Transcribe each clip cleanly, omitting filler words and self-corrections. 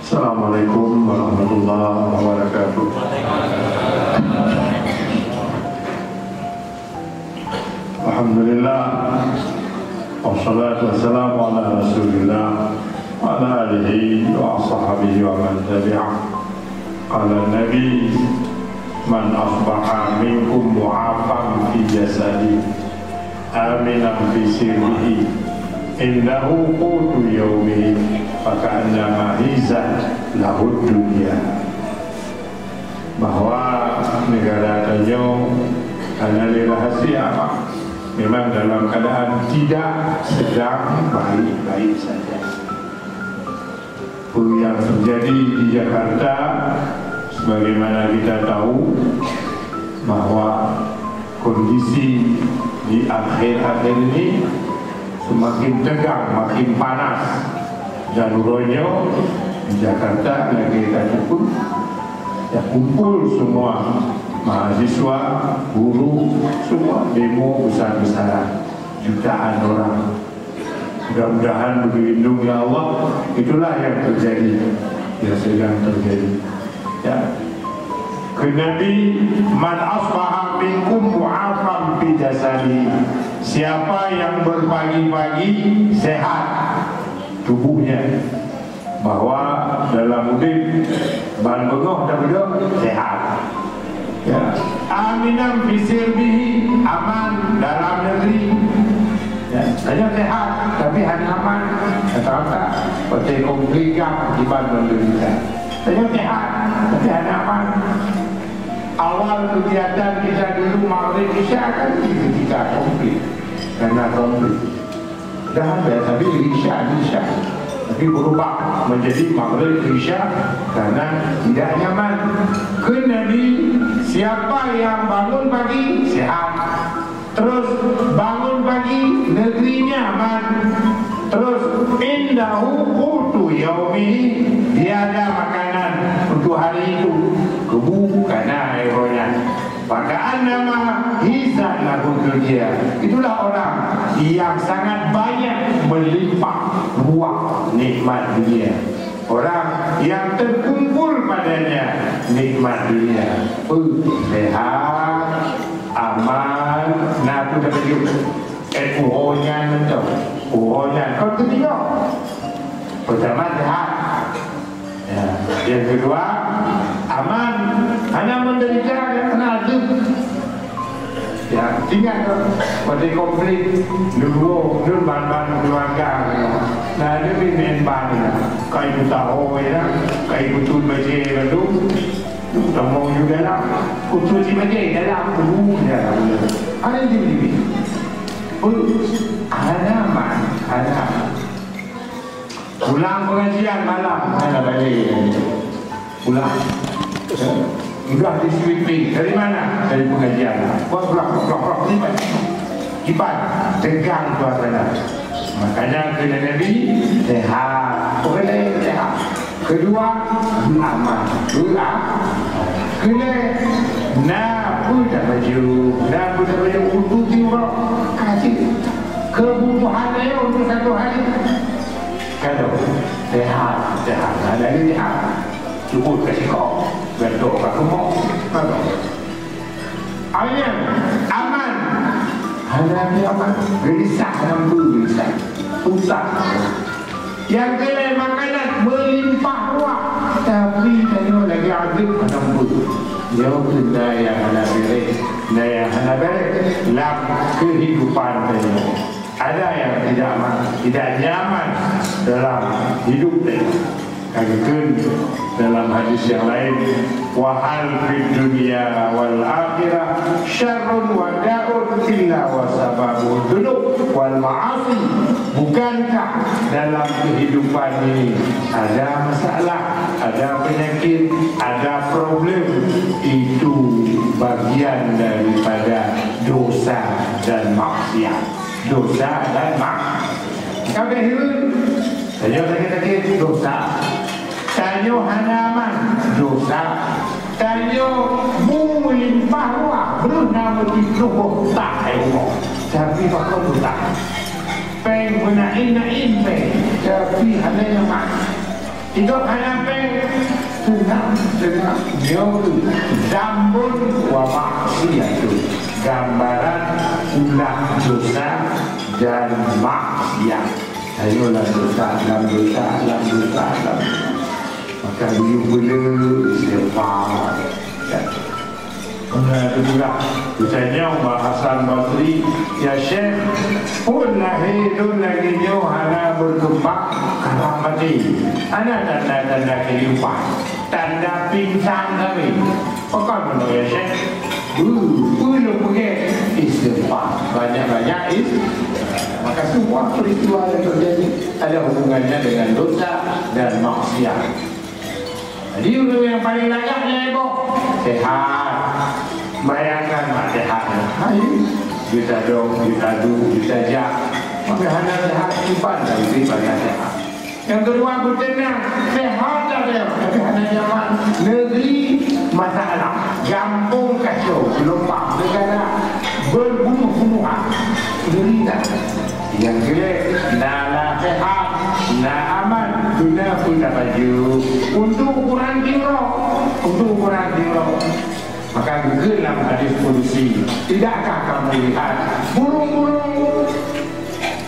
Assalamualaikum warahmatullahi wabarakatuh. Alhamdulillah, wassalatu wassalamu ala rasulillah wa ala alihi wa ashabihi wa man tabi'ah. Qala Nabi, man asbaha minkum mu'afan fi jasadi aminan fi sirrihi innahu qutu yawmihi faka'annama hizat lahud dunia. Bahwa negara Tanjung Anali rahasia memang dalam keadaan tidak sedang baik-baik saja. Yang terjadi di Jakarta, sebagaimana kita tahu bahwa kondisi di akhir-akhir ini semakin tegang, makin panas. Jalurnya di Jakarta lagi tak cukup, ya kumpul semua mahasiswa, guru, semua demo besar-besaran, jutaan orang. Mudah-mudahan berlindung ya Allah. Itulah yang terjadi, yang sedang terjadi. Ya. Nabi, man asbaha minkum mu'afan fi jasadi. Siapa yang berpagi-pagi sehat tubuhnya, bahwa dalam mudik bahan bengok dan bengok sehat, ya. Aminam fisirbihi, aman dalam negeri, ya. Hanya sehat tapi hanya aman. Kata-kata seperti komplikasi akibat menderita. Hanya sehat tapi hanya aman. Awal kegiatan kita dulu maghrib isya kan kita komplit, karena komplit. Dah biasa isya, tapi berubah menjadi maghrib isya karena tidak nyaman. Ke Nabi, siapa yang bangun pagi sehat, terus bangun pagi negerinya aman, terus indahu qutu yaumi, dia ada makanan untuk hari itu, kebu karena airnya. Maka nama hizat lagu dunia. Itulah orang yang sangat banyak melimpah ruah nikmat dunia. Orang yang terkumpul padanya nikmat dunia. Sehat, aman, nak tu dapat juga. Uhonya tu, uhonya. Kau tu tengok. Pertama sehat. Ya. Yang kedua aman, hanya menderita yang kena azab. Ya, tinggal pada konflik dulu bahan-bahan keluarga. Nah, dia main bahan kayak buta ya, kayak betul baca lalu tolong juga lah kutu si baca dalam tubuh dia. Ada jadi ada aman, ada pulang pengajian malam, ada balik pulang. Udah di sweeping. Dari mana? Dari pengajian. Blok kibat tegang suasana. Makanya kena Nabi sehat, boleh sehat. Kedua aman, kena nak punya baju untuk tiup kasih kebutuhan dia untuk satu hari. Kalau sehat, ada ini sehat. Cukup kasih kau bentuk kat rumah. Ayat aman. Ada aman. Gelisah dalam dulu gelisah. Susah. Yang kena makanan melimpah ruah, tapi tanya lagi azab dalam dulu. Jauh benda yang hana beres dalam kehidupan tanya. Ada yang tidak nyaman dalam hidup tanya. Kagakun dalam hadis yang lain, wahal fid dunya wal akhirah syarrun wa da'un illa wa sababu dzunub wal ma'asi. Bukankah dalam kehidupan ini ada masalah, ada penyakit, ada problem? Itu bagian daripada dosa dan maksiat. Dosa dan maksiat. Kau hidup tanya sakit-sakit dosa. Tanya hanaman dosa. Tanya melimpah ruah belum nama dikeluh tak Allah. Tapi bakal tak peng gunain peng. Tapi hanya mak Hidup hanapeng tenang nyawa zambun wa maksiatu, gambaran ulah dosa dan maksiat. Ayolah dosa, maka you boleh istighfar. Kedua, misalnya Umar Hasan Basri, ya Syekh, pun lahirun lagi nyo hana berkembang karamati. Ada tanda-tanda kehidupan, tanda pingsan kami. Apa menurut ya Syekh? Belum pergi istighfar, banyak-banyak maka semua peristiwa yang terjadi ada hubungannya dengan dosa dan maksiat. Jadi yang paling layaknya ibu sehat. Bayangkan mak sehatnya. Kita dong, kita du, kita jak. Maka hanya sehat simpan dari banyak sehat. Yang kedua bertenang, sehat ada. Tapi hanya zaman negeri masalah, kampung kacau, gelombang negara berbunuh-bunuhan, derita. Yang kedua, nala sehat, na aman, guna punya baju untuk ukuran kiro, maka dalam hadis kursi, tidakkah kamu lihat burung-burung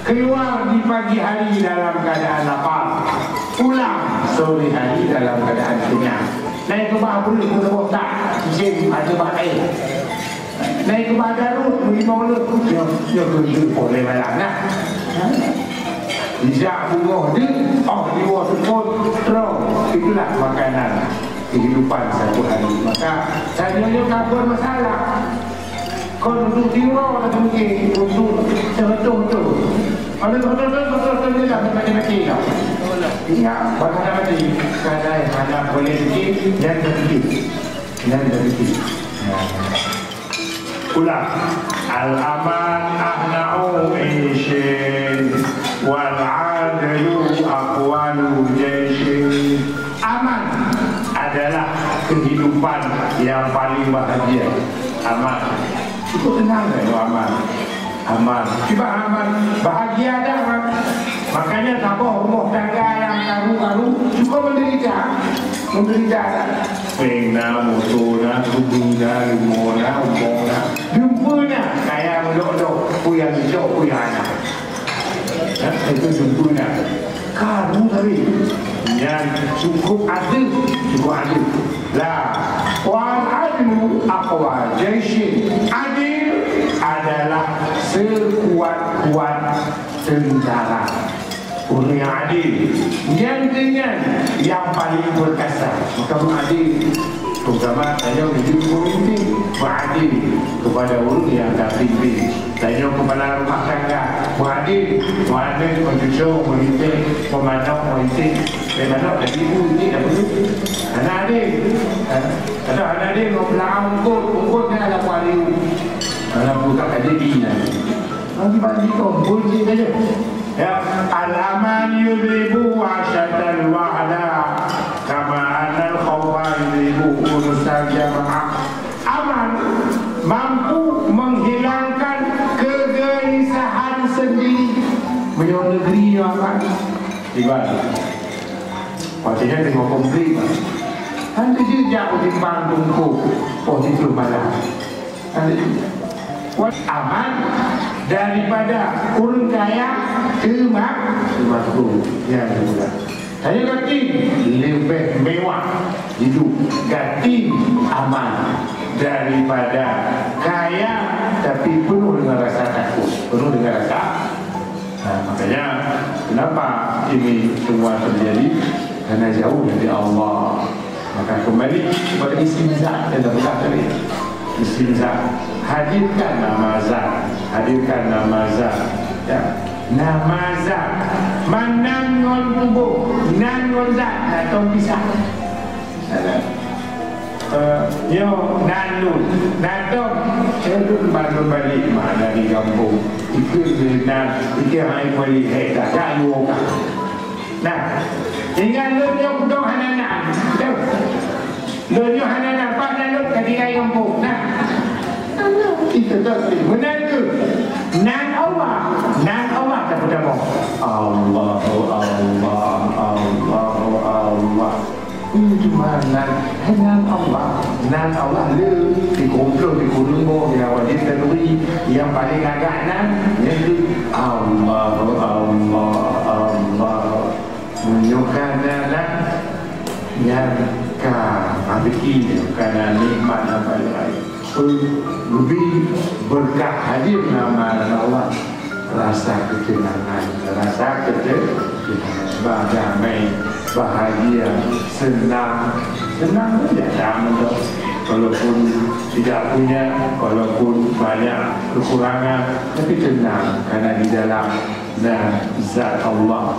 keluar di pagi hari dalam keadaan lapar, pulang sore hari dalam keadaan kenyang. Naik ke bawah boleh botak, cincin ada baik. Naik ke bawah darut, beri mulut, dia kerja boleh malam. Tidak bunga dia, di waktu pun terus itulah makanan kehidupan satu hari. Maka saya kabur masalah. Kau duduk di rumah atau mungkin duduk betul-betul. Ada betul-betul dia tak mati-mati tau. Ingat, pada mati kadang hanya boleh sikit dan sedikit. Ulang. Al-aman ahna'u insyin wal-'adalu aqwalu jayshin. Aman adalah kehidupan yang paling bahagia. Aman. Cukup tenang kan aman. Aman. Cuba aman. Bahagia dah. Makanya tabah rumah tangga yang karu-karu cukup menderita. Pena, motorna, kubuna, lumona, umona, jumpuna. Kaya melok-lok. Puyang hijau, puyang anak. Itu jumpuna. Karu tadi. Yang cukup adil lah. Wal adlu aqwa jayshin. Adil adalah sekuat-kuat tentara. Orang yang adil, yang dengan yang paling berkasa. Maka adil, terutama saya menjadi pemimpin, beradil kepada orang yang tak pimpin. Saya kepala rumah tangga, beradil menjujur, memimpin, memandang, memimpin. Memang tak ibu ini dah perlu. Anak adil, anak adil membelah ungkut ni ada kualiu. Anak buka adil bina. Bagi kau, bunyi saja. Ya, al-aman yudribu asyatal wa'ala kama anal khawfa yudribu urusan jama'ah. Aman mampu menghilangkan kegelisahan sendiri. Beliau negeri aman ibadah. Maksudnya tengok komplit. Nanti dia jauh timbang tungku. Oh itu malah. Nanti aman daripada orang kaya kemakmur yang mudah. Saya kata lebih mewah hidup, ganti aman daripada kaya tapi penuh dengan rasa takut, penuh dengan rasa. Makanya kenapa ini semua terjadi? Karena jauh dari Allah. Maka kembali kepada istinza dan berkata tadi. Istinza, hadirkan nama zat, ya. Nama zat manangon tubuh, nangon zat atau pisah. Yo nanun, cendun bangun balik mana di kampung. Ikut dengan hai balik tak jauh. Nah, tinggal lu betul hananan. Lu hananan pak dan lu ketika kampung. Nah, kita tak benar ke? Nan Allah kepada Allah. Allah cuma nan Allah, nan Allah le dikumpul di gunung yang wajib teruri yang paling agak nan yaitu Allah menunjukkan nan yang rezeki karena nikmat yang paling baik. Lebih berkah hadir nama Allah, rasa ketenangan, rasa ketenangan, damai, bahagia, senang saja mentok. Walaupun tidak punya, walaupun banyak kekurangan, tapi tenang karena di dalam zat Allah,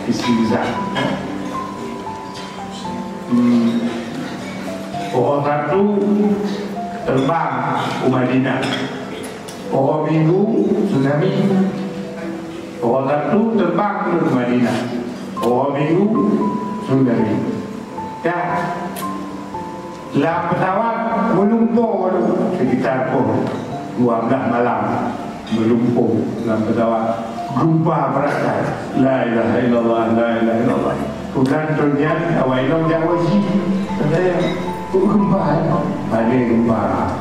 isim zat. Pohon satu terbang ke Madinah, pohon minggu tsunami. Pohon satu terbang ke Madinah, pohon minggu tsunami. Dan dalam pesawat melumpur sekitar pukul 12 malam, melumpur dalam pesawat, gempa beratai, la ilaha illallah, la ilaha illallah. Bukan terlihat awal ilmu Jawa sih, saya gempa, ada gempa.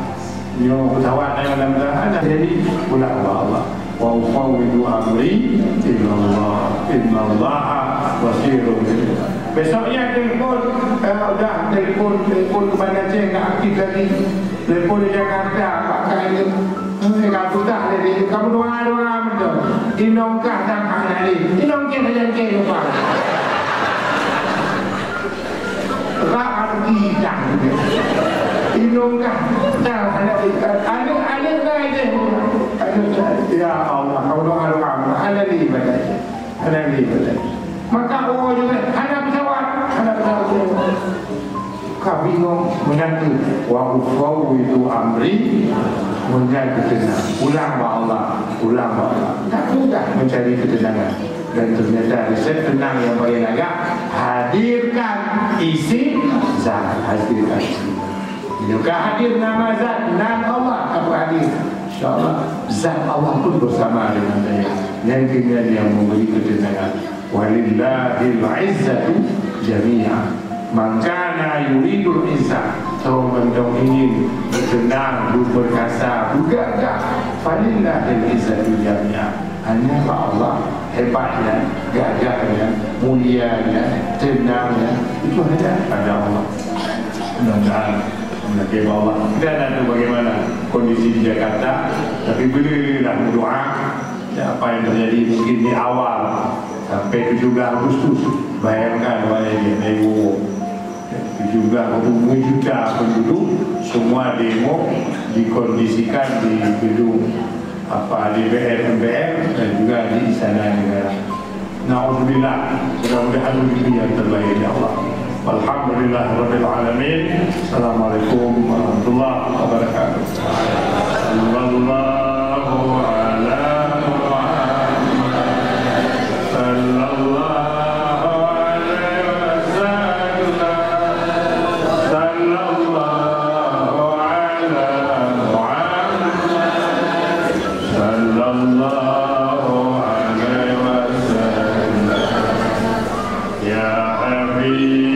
Yo pesawat yang dalam pesawat jadi pulang Allah. Wa ufawwidu amri ilallah, innallaha basirun. Besoknya telefon, dah telefon kepada Cik tak aktif lagi. Telefon di Jakarta, pakai itu. Kamu dah lagi, kamu doa betul. Inongkah tak lagi, inongkah saja ke lupa. Rakan tidak, inongkah tak ada lagi. Ya Allah, kamu doa ada di ibadah, ada di ibadah. Maka Allah juga ada pesawat. Kau bingung menantu. Wa ufawwidu amri, menjadi ketenangan. Ulang Allah. Tak mudah mencari ketenangan. Dan ternyata resep tenang yang paling agak, hadirkan isi zat, hadirkan isi. Juga hadir nama zat, nama Allah aku hadir. InsyaAllah zat Allah pun bersama dengan saya. Yang yang memberi ketenangan. Walillahil izzatu jami'ah. Maka yuridul izzah, seorang yang ingin bersenang, berperkasa, bergagah, walillahil izzatu jami'ah. Hanya Allah hebatnya, gagahnya, mulianya, tenangnya, itu hanya pada Allah. Mudah-mudahan menjadi Allah. Kita tak tahu bagaimana kondisi di Jakarta, tapi berilah berdoa. Apa yang terjadi mungkin di awal sampai 17 Agustus, bayangkan banyak demo 17 juta penduduk, semua demo dikondisikan di gedung DPR, MPR dan juga di Istana Negara. Na'udzubillah, mudah-mudahan begitu yang terbaik ya Allah. Alhamdulillah Rabbil Alamin. Assalamualaikum warahmatullahi wabarakatuh. Sallallahu ala Ya Habib